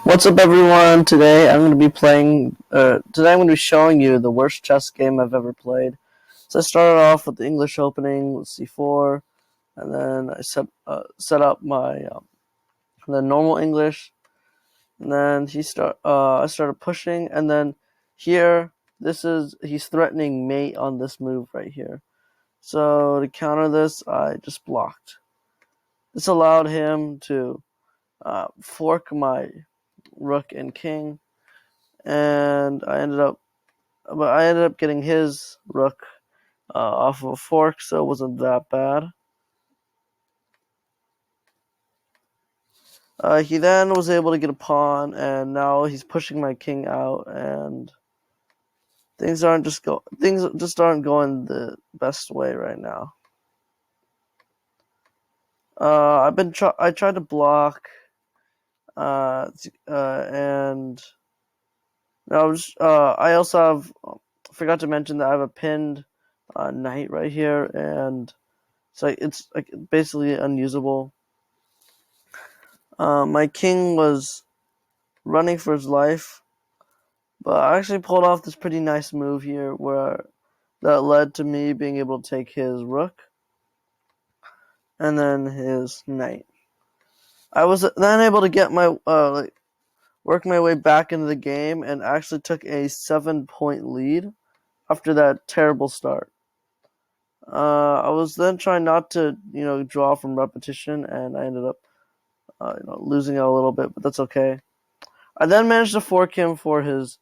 What's up, everyone? Today I'm going to be showing you the worst chess game I've ever played. So I started off with the English opening with c4, and then I set up my the normal English, and then I started pushing, and then here he's threatening mate on this move right here. So to counter this, I just blocked. This allowed him to fork my rook and king, and I ended up getting his rook off of a fork, so it wasn't that bad. He then was able to get a pawn, and now he's pushing my king out, and things just aren't going the best way right now. I tried to block, and I also have forgot to mention that I have a pinned knight right here, and it's like basically unusable. My king was running for his life, but I actually pulled off this pretty nice move here that led to me being able to take his rook and then his knight. I was then able to get work my way back into the game and actually took a 7-point lead after that terrible start. I was then trying not to draw from repetition, and I ended up losing out a little bit, but that's okay. I then managed to fork him for his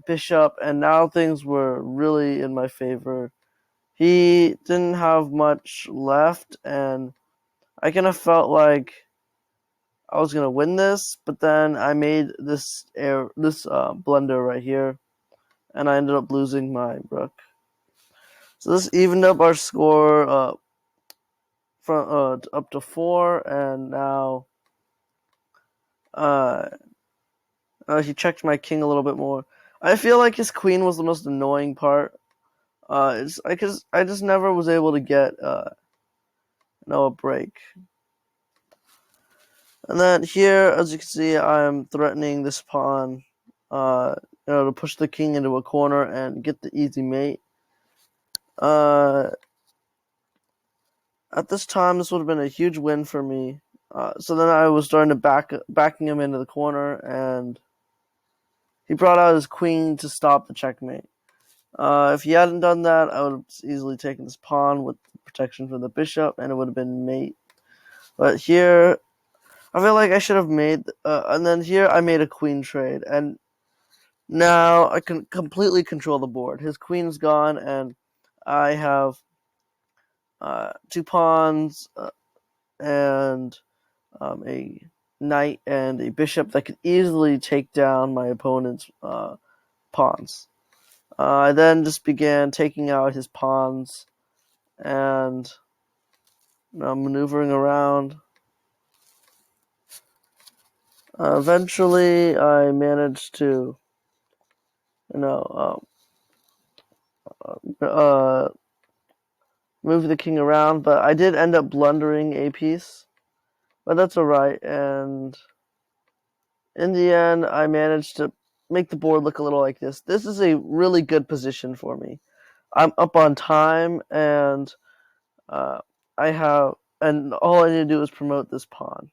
bishop, and now things were really in my favor. He didn't have much left, and I kind of felt like I was gonna win this, but then I made this blunder right here, and I ended up losing my rook. So this evened up our score from up to 4, and now uh, he checked my king a little bit more. I feel like his queen was the most annoying part. I just never was able to get a break. And then here, as you can see, I'm threatening this pawn, to push the king into a corner and get the easy mate. At this time, this would have been a huge win for me. So then I was starting to backing him into the corner, and he brought out his queen to stop the checkmate. If he hadn't done that, I would have easily taken this pawn with protection from the bishop, and it would have been mate. But here, I feel like I should have made, and then here I made a queen trade, and now I can completely control the board. His queen's gone, and I have 2 pawns and a knight and a bishop that could easily take down my opponent's pawns. I then just began taking out his pawns and maneuvering around. Eventually, I managed to, move the king around, but I did end up blundering a piece, but that's alright. And in the end, I managed to make the board look a little like this. This is a really good position for me. I'm up on time, and and all I need to do is promote this pawn.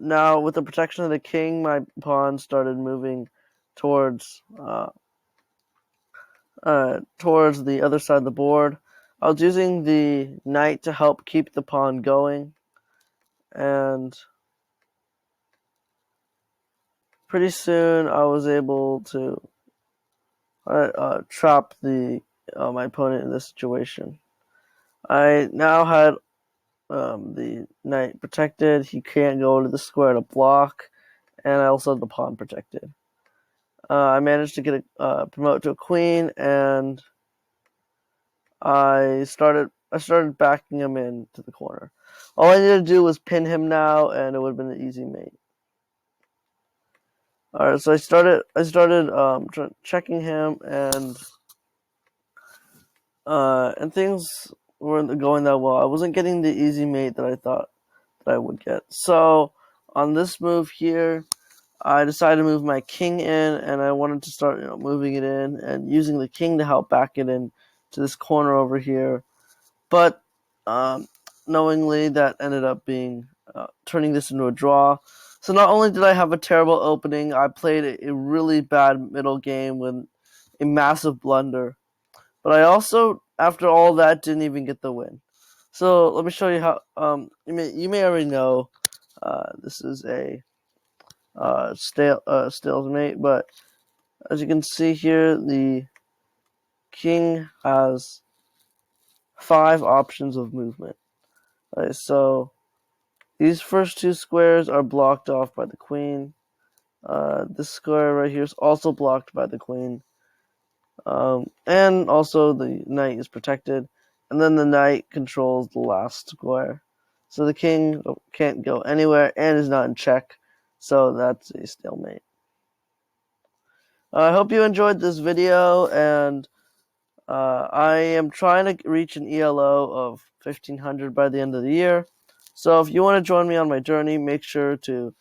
Now, with the protection of the king, my pawn started moving towards towards the other side of the board. I was using the knight to help keep the pawn going, and pretty soon I was able to trap my opponent in this situation. I now had the knight protected. He can't go to the square to block, and I also had the pawn protected. I managed to get a promote to a queen, and I started backing him into the corner. All I needed to do was pin him now, and it would have been an easy mate. All right, so I started checking him, and things weren't going that well. I wasn't getting the easy mate that I thought that I would get. So on this move here, I decided to move my king in, and I wanted to start, moving it in and using the king to help back it in to this corner over here. But knowingly, that ended up being turning this into a draw. So not only did I have a terrible opening, I played a really bad middle game with a massive blunder. But I also, after all that, didn't even get the win. So let me show you how. You may already know this is a stalemate, but as you can see here, the king has 5 options of movement. Okay, so these first 2 squares are blocked off by the queen. This square right here is also blocked by the queen. And also the knight is protected. And then the knight controls the last square. So the king can't go anywhere and is not in check. So that's a stalemate. I hope you enjoyed this video, and I am trying to reach an ELO of 1500 by the end of the year. So if you want to join me on my journey, make sure to